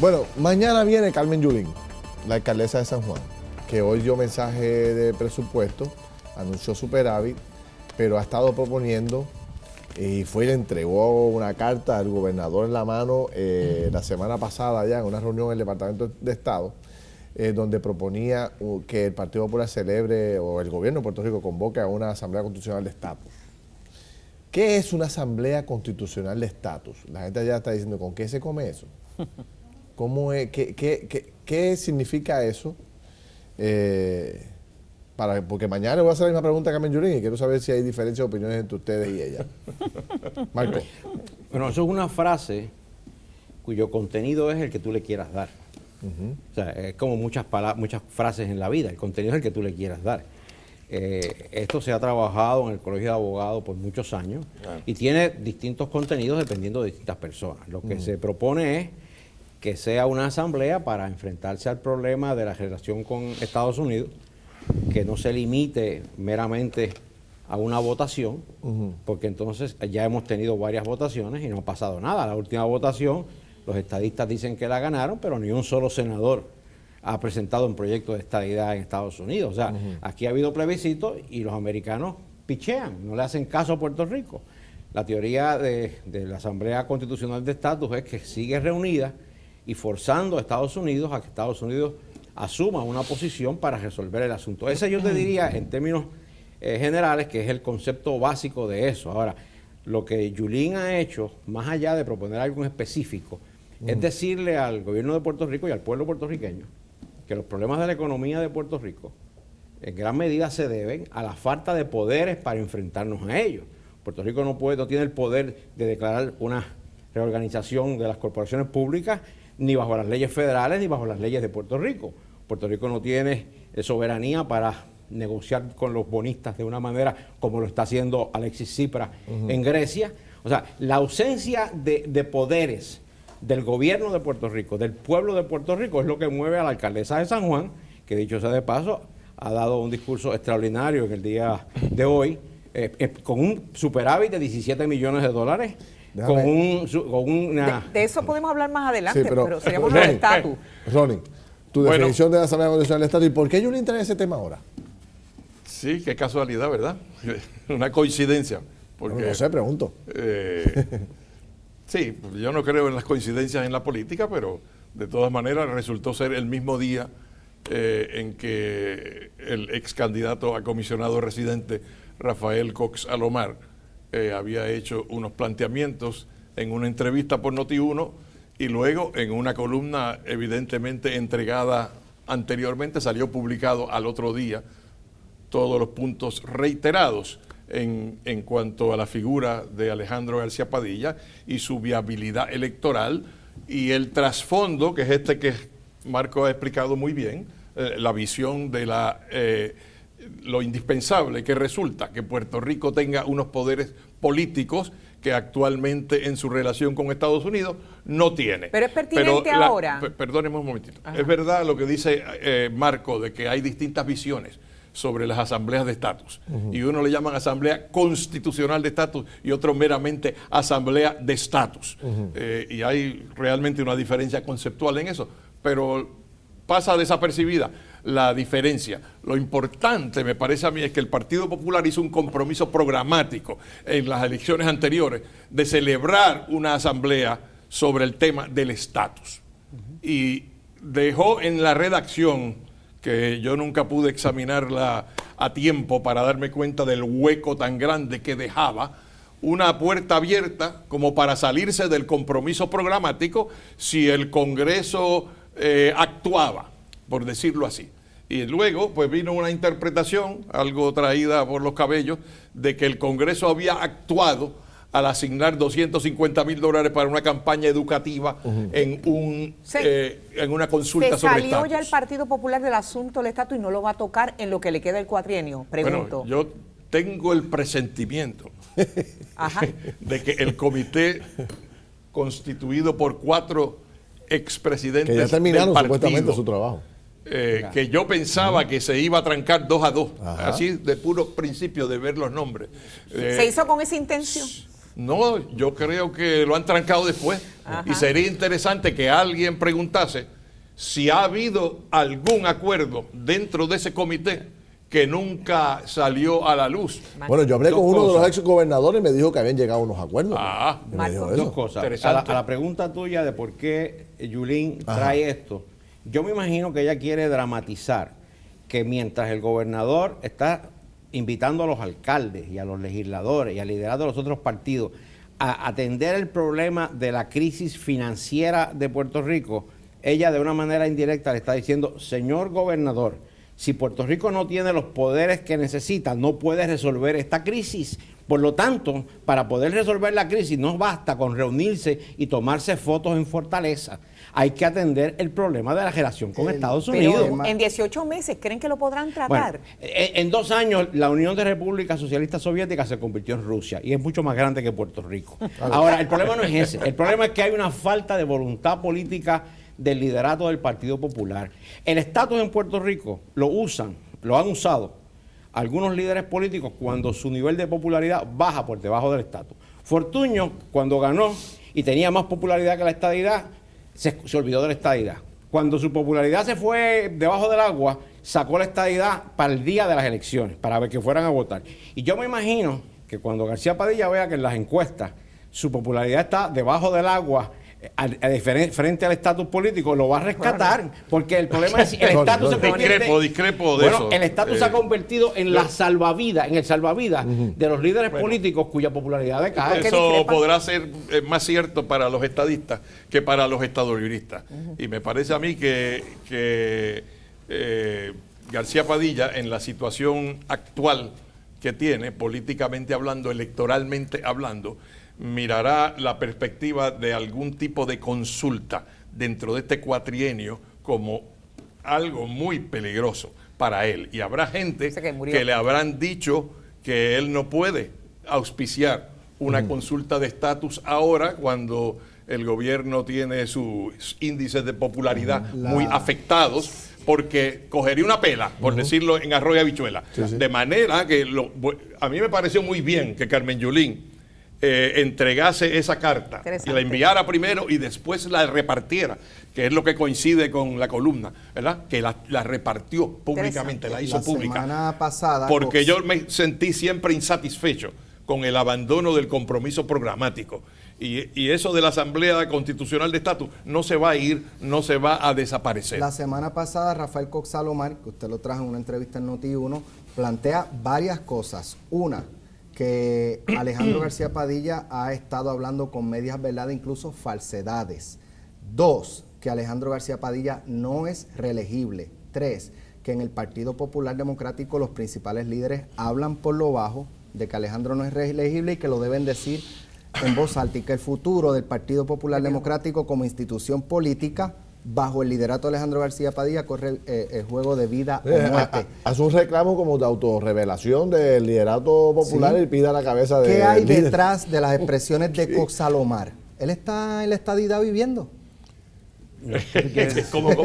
Bueno, mañana viene Carmen Yulín, la alcaldesa de San Juan, que hoy dio mensaje de presupuesto, anunció superávit, pero ha estado proponiendo y fue y le entregó una carta al gobernador en la mano la semana pasada ya en una reunión en el Departamento de Estado, donde proponía que el Partido Popular celebre o el gobierno de Puerto Rico convoque a una asamblea constitucional de estatus. ¿Qué es una asamblea constitucional de estatus? La gente ya está diciendo, ¿con qué se come eso? ¿Cómo es? ¿Qué significa eso? Porque mañana le voy a hacer la misma pregunta a Carmen Yulín y quiero saber si hay diferencias de opiniones entre ustedes y ella. Marco. Bueno, eso es una frase cuyo contenido es el que tú le quieras dar. O sea, es como muchas frases en la vida, el contenido es el que tú le quieras dar. Esto se ha trabajado en el Colegio de Abogados por muchos años y tiene distintos contenidos dependiendo de distintas personas. Lo que se propone es que sea una asamblea para enfrentarse al problema de la relación con Estados Unidos, que no se limite meramente a una votación, porque entonces ya hemos tenido varias votaciones y no ha pasado nada. La última votación, los estadistas dicen que la ganaron, pero ni un solo senador ha presentado un proyecto de estadidad en Estados Unidos. O sea, aquí ha habido plebiscito y los americanos pichean, no le hacen caso a Puerto Rico. La teoría de la Asamblea Constitucional de Estatus es que sigue reunida y forzando a Estados Unidos a que Estados Unidos asuma una posición para resolver el asunto. Ese yo te diría, en términos generales, que es el concepto básico de eso. Ahora, lo que Yulín ha hecho, más allá de proponer algo en específico, es decirle al gobierno de Puerto Rico y al pueblo puertorriqueño que los problemas de la economía de Puerto Rico en gran medida se deben a la falta de poderes para enfrentarnos a ellos. Puerto Rico no tiene el poder de declarar una reorganización de las corporaciones públicas ni bajo las leyes federales ni bajo las leyes de Puerto Rico. Puerto Rico no tiene soberanía para negociar con los bonistas de una manera como lo está haciendo Alexis Tsipras en Grecia. O sea, la ausencia de poderes del gobierno de Puerto Rico, del pueblo de Puerto Rico, es lo que mueve a la alcaldesa de San Juan, que dicho sea de paso, ha dado un discurso extraordinario en el día de hoy, con un superávit de 17 millones de dólares. De eso podemos hablar más adelante, sí, pero seríamos el estatus. Ronnie, tu definición de la Asamblea Constitucional del Estado, ¿y por qué Yulín trae ese tema ahora? Sí, qué casualidad, ¿verdad? Una coincidencia. Porque, no sé, pregunto. Sí, yo no creo en las coincidencias en la política, pero de todas maneras resultó ser el mismo día en que el ex candidato a comisionado residente Rafael Cox Alomar había hecho unos planteamientos en una entrevista por Noti1 y luego en una columna evidentemente entregada anteriormente, salió publicado al otro día todos los puntos reiterados en cuanto a la figura de Alejandro García Padilla y su viabilidad electoral y el trasfondo, que es este que Marco ha explicado muy bien, la visión de lo indispensable que resulta que Puerto Rico tenga unos poderes políticos que actualmente en su relación con Estados Unidos no tiene. Pero es pertinente ahora. Perdóneme un momentito. Ajá. Es verdad lo que dice Marco, de que hay distintas visiones sobre las asambleas de estatus. Y uno le llaman asamblea constitucional de estatus y otro meramente asamblea de estatus. Y hay realmente una diferencia conceptual en eso. Pero pasa desapercibida la diferencia. Lo importante, me parece a mí, es que el Partido Popular hizo un compromiso programático en las elecciones anteriores de celebrar una asamblea sobre el tema del estatus. Y dejó en la redacción, que yo nunca pude examinarla a tiempo para darme cuenta del hueco tan grande que dejaba, una puerta abierta como para salirse del compromiso programático si el Congreso actuaba, por decirlo así. Y luego pues vino una interpretación, algo traída por los cabellos, de que el Congreso había actuado al asignar $250,000 para una campaña educativa en una consulta sobre estatus. ¿Salió ya el Partido Popular del asunto del estatus y no lo va a tocar en lo que le queda el cuatrienio? Pregunto. Bueno, yo tengo el presentimiento de que el comité constituido por 4 expresidentes que ya terminaron del partido, supuestamente su trabajo, que yo pensaba que se iba a trancar 2-2, así de puro principio de ver los nombres. ¿Se hizo con esa intención? No, yo creo que lo han trancado después. Y sería interesante que alguien preguntase si ha habido algún acuerdo dentro de ese comité que nunca salió a la luz. Bueno, yo hablé Dos con uno de los cosas. ex gobernadores y me dijo que habían llegado a unos acuerdos. Y me dijo Marco. eso. Dos cosas. A Interesante. la pregunta tuya de por qué Yulín Ajá. trae esto, yo me imagino que ella quiere dramatizar que mientras el gobernador está invitando a los alcaldes y a los legisladores y al liderazgo de los otros partidos a atender el problema de la crisis financiera de Puerto Rico, ella de una manera indirecta le está diciendo, señor gobernador, si Puerto Rico no tiene los poderes que necesita, no puede resolver esta crisis. Por lo tanto, para poder resolver la crisis no basta con reunirse y tomarse fotos en Fortaleza. Hay que atender el problema de la relación con Estados Unidos. Pero en 18 meses, ¿creen que lo podrán Bueno, tratar? en 2 años la Unión de Repúblicas Socialistas Soviéticas se convirtió en Rusia y es mucho más grande que Puerto Rico. Ahora, el problema no es ese. El problema es que hay una falta de voluntad política del liderato del Partido Popular. El estatus en Puerto Rico lo han usado algunos líderes políticos cuando su nivel de popularidad baja por debajo del estatus. Fortuño, cuando ganó y tenía más popularidad que la estadidad, se olvidó de la estadidad. Cuando su popularidad se fue debajo del agua, sacó la estadidad para el día de las elecciones, para ver que fueran a votar. Y yo me imagino que cuando García Padilla vea que en las encuestas su popularidad está debajo del agua, frente al estatus político, lo va a rescatar, porque el problema es el estatus se convierte... Discrepo de eso. El estatus se ha convertido en la salvavidas, en el salvavidas de los líderes políticos cuya popularidad decae. Eso podrá ser más cierto para los estadistas que para los estadolibristas. Y me parece a mí que García Padilla, en la situación actual que tiene, políticamente hablando, electoralmente hablando, mirará la perspectiva de algún tipo de consulta dentro de este cuatrienio como algo muy peligroso para él. Y habrá gente que le habrán dicho que él no puede auspiciar una consulta de estatus ahora cuando el gobierno tiene sus índices de popularidad muy afectados, porque cogería una pela, por decirlo en arroz y habichuela. De manera que a mí me pareció muy bien que Carmen Yulín entregase esa carta y la enviara primero y después la repartiera, que es lo que coincide con la columna, ¿verdad? Que la repartió públicamente, la hizo pública. La semana pasada, porque yo me sentí siempre insatisfecho con el abandono del compromiso programático. Y eso de la Asamblea Constitucional de Estatus no se va a ir, no se va a desaparecer. La semana pasada, Rafael Cox Salomar, que usted lo trajo en una entrevista en Noti1, plantea varias cosas. Una, que Alejandro García Padilla ha estado hablando con medias verdades, incluso falsedades. 2, que Alejandro García Padilla no es reelegible. 3, que en el Partido Popular Democrático los principales líderes hablan por lo bajo de que Alejandro no es reelegible y que lo deben decir en voz alta, y que el futuro del Partido Popular Democrático como institución política bajo el liderato de Alejandro García Padilla corre el juego de vida o muerte. Hace un reclamo como de autorrevelación del liderato popular y pide a la cabeza de... ¿Qué hay detrás de las expresiones de Cox Salomar? ¿Él está en la estadidad viviendo? ¿Cómo? Él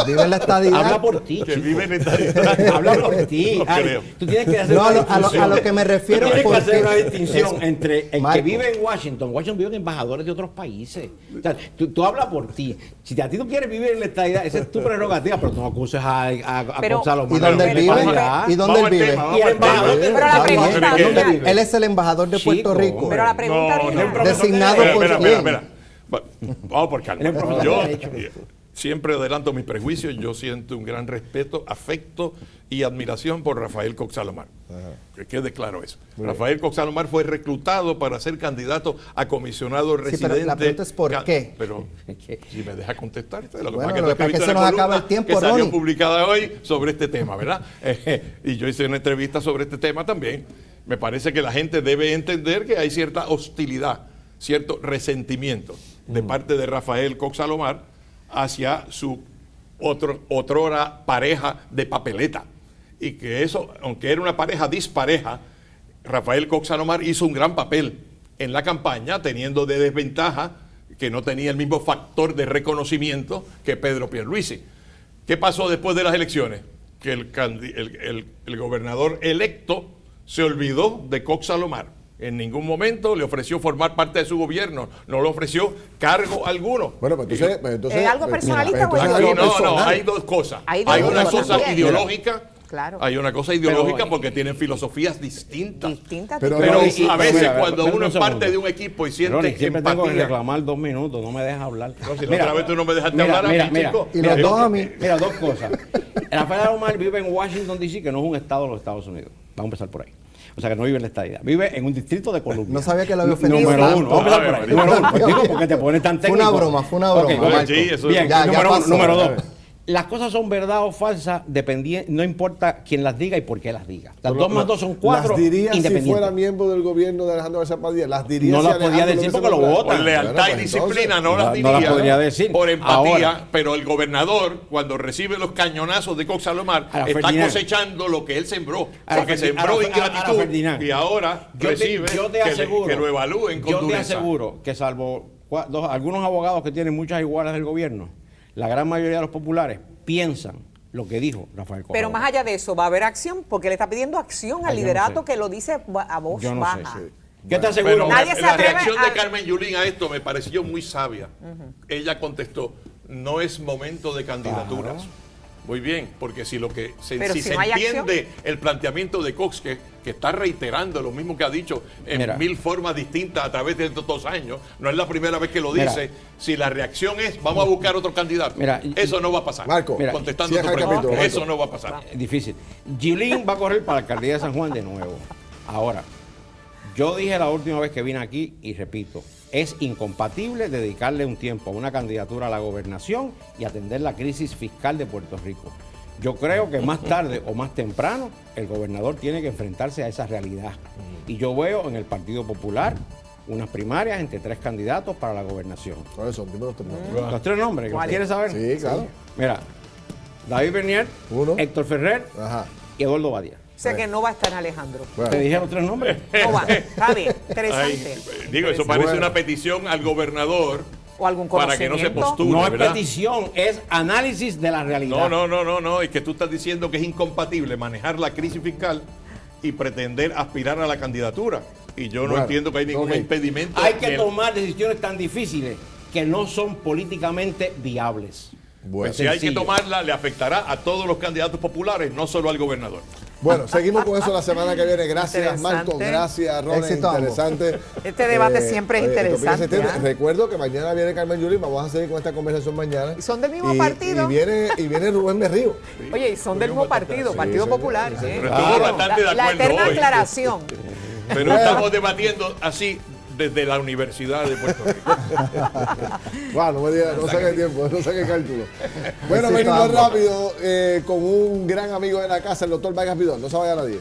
vive en la estadidad. Habla por ti, Que chico. vive en esta... Habla por ti. No Ay, creo. tú tienes que hacer No, una a distinción. lo que me refiero Tú tienes que hacer una porque distinción es- entre el Marco. que vive en Washington. Washington vive en embajadores de otros países. O sea, tú hablas por ti. Si a ti tú quieres vivir en la estadidad, esa es tu prerrogativa, pero tú no acuses a Pero- Cox Salomar. ¿Y dónde él Pero- vive? pero- ¿Y dónde él Vamos al vive? tema, Y vamos el al embajador tema. de Pero la Estados pregunta Unidos, viene- ¿dónde vive? Él es el embajador de Chico, Puerto Rico. Pero la pregunta No, viene- no, Designado por Espera. quién. Vamos por calma. Él es profesor Yo de Derecho. siempre adelanto mis prejuicios. Yo siento un gran respeto, afecto y admiración por Rafael Cox Salomar. Que quede claro eso. Rafael Cox Salomar fue reclutado para ser candidato a comisionado Sí, residente. pero la pregunta es ¿por qué? Pero si me deja contestar, lo Bueno, que lo que pasa es que he visto se en la nos acaba columna el tiempo, que salió Ronnie. publicada hoy sobre este tema, ¿verdad? Y yo hice una entrevista sobre este tema también. Me parece que la gente debe entender que hay cierta hostilidad, cierto resentimiento de parte de Rafael Cox Salomar hacia su otrora pareja de papeleta. Y que eso, aunque era una pareja dispareja, Rafael Cox Salomar hizo un gran papel en la campaña, teniendo de desventaja que no tenía el mismo factor de reconocimiento que Pedro Pierluisi. ¿Qué pasó después de las elecciones? Que el gobernador electo se olvidó de Cox Salomar En ningún momento le ofreció formar parte de su gobierno, no le ofreció cargo alguno. Bueno, pues entonces... ¿Es algo personalista o entonces es algo ideológico? No, personal. hay dos cosas. Hay Hay una ideológico cosa también. ideológica. Claro. Hay una cosa ideológica Pero- porque tienen filosofías distintas. Distintas. Pero- Pero Ronnie, a veces mira, cuando espera uno un es parte segundo. de un equipo y siente Ronnie, siempre tengo que empatía. reclamar 2 minutos, no me dejas hablar. No, si la otra vez tú no me dejaste hablar a mí, chico. Y los dos a mí. Mira, dos cosas. Rafael Alomar vive en Washington, D.C., que no es un estado de los Estados Unidos. Vamos a empezar por ahí. O sea, que no vive en la estadía. Vive en un distrito de Columbia. No sabía que lo había ofendido Número tanto. uno. Vamos a empezar por ahí. Número uno. Digo, porque te pones tan Fue técnico. una broma, fue una Ok, broma, ok. Marco. Sí, eso Bien, ya número pasó. uno. Número dos. Las cosas son verdad o falsas, no importa quién las diga y por qué las diga. Las 2 más 2 son 4 ¿Las diría si independientes. fuera miembro del gobierno de Alejandro García Padilla? ¿Las diría No si las podía Alejandro decir hubiese porque lo nombrado? votan. Por lealtad Bueno, y pues, disciplina entonces, no las no diría. las podría decir. Por empatía, Ahora. pero el gobernador, cuando recibe los cañonazos de Cox Salomar, Ahora, está Ferdinand. cosechando lo que él sembró. Ahora, Porque Ferdi- sembró ahora, ingratitud Ferdinand. y ahora recibe que lo evalúen con yo te dureza. aseguro que salvo algunos abogados que tienen muchas igualas del gobierno, la gran mayoría de los populares piensan lo que dijo Rafael Correa. Pero más allá de eso, va a haber acción, porque le está pidiendo acción al Ay, yo no liderato sé. que lo dice a voz Yo no sé. baja. ¿Qué te Pero aseguro? Nadie se la atreve reacción a- de Carmen Yulín a esto me pareció muy sabia. Ella contestó, no es momento de candidaturas. Claro. Muy bien, porque si lo que Pero si si se no hay entiende el planteamiento de Cox, que está reiterando lo mismo que ha dicho en Mira. 1000 formas distintas a través de estos 2 años, no es la primera vez que lo Mira. dice, si la reacción es vamos a buscar otro candidato, Mira, eso no va a pasar. Marco, mira, contestando cierra tu el pregunta, capítulo, eso Marco. no va a pasar. Es difícil. Gilín va a correr para la alcaldía de San Juan de nuevo. Ahora, yo dije la última vez que vine aquí y repito, es incompatible dedicarle un tiempo a una candidatura a la gobernación y atender la crisis fiscal de Puerto Rico. Yo creo que más tarde o más temprano el gobernador tiene que enfrentarse a esa realidad. Y yo veo en el Partido Popular unas primarias entre 3 candidatos para la gobernación. ¿Cuáles son? Dime los tres nombres. Los 3 nombres, ¿los quieres saber? Sí, claro. Mira, David Bernier, Uno. Héctor Ferrer Ajá. y Eduardo Badia. O sea que no va a estar Alejandro. Bueno. ¿Te dije los 3 nombres? No va. Está bien. Ay, Interesante. digo, eso parece una petición al gobernador O algún para que no se conocimiento. postule, No es ¿verdad? petición, es análisis de la realidad. No, es que tú estás diciendo que es incompatible manejar la crisis fiscal y pretender aspirar a la candidatura. Y yo no Bueno, entiendo que hay ningún ok. impedimento. Hay que del- tomar decisiones tan difíciles que no son políticamente viables. Bueno, Si hay que Sencillo. tomarla, le afectará a todos los candidatos populares, no solo al gobernador. Bueno, seguimos con eso la semana que viene. Gracias, Marco. Interesante. Gracias, Ronnie. Éxito a ambos. Interesante. Este debate siempre es interesante, Utopía 70. ¿ah? Recuerdo que mañana viene Carmen Yulín. Vamos a seguir con esta conversación mañana. ¿Y son del mismo partido? Y viene Rubén Berrío. Oye, y son del mismo partido, Partido sí, Popular. sí, ¿eh? Pero estamos bastante de La acuerdo eterna hoy. aclaración. Pero estamos debatiendo así desde la Universidad de Puerto Rico. Wow, no me digas, no saque tiempo, no saque cálculo. Bueno, Éxito a venimos ambos. rápido con un gran amigo de la casa, el doctor Vargas Vidal. No se vaya nadie.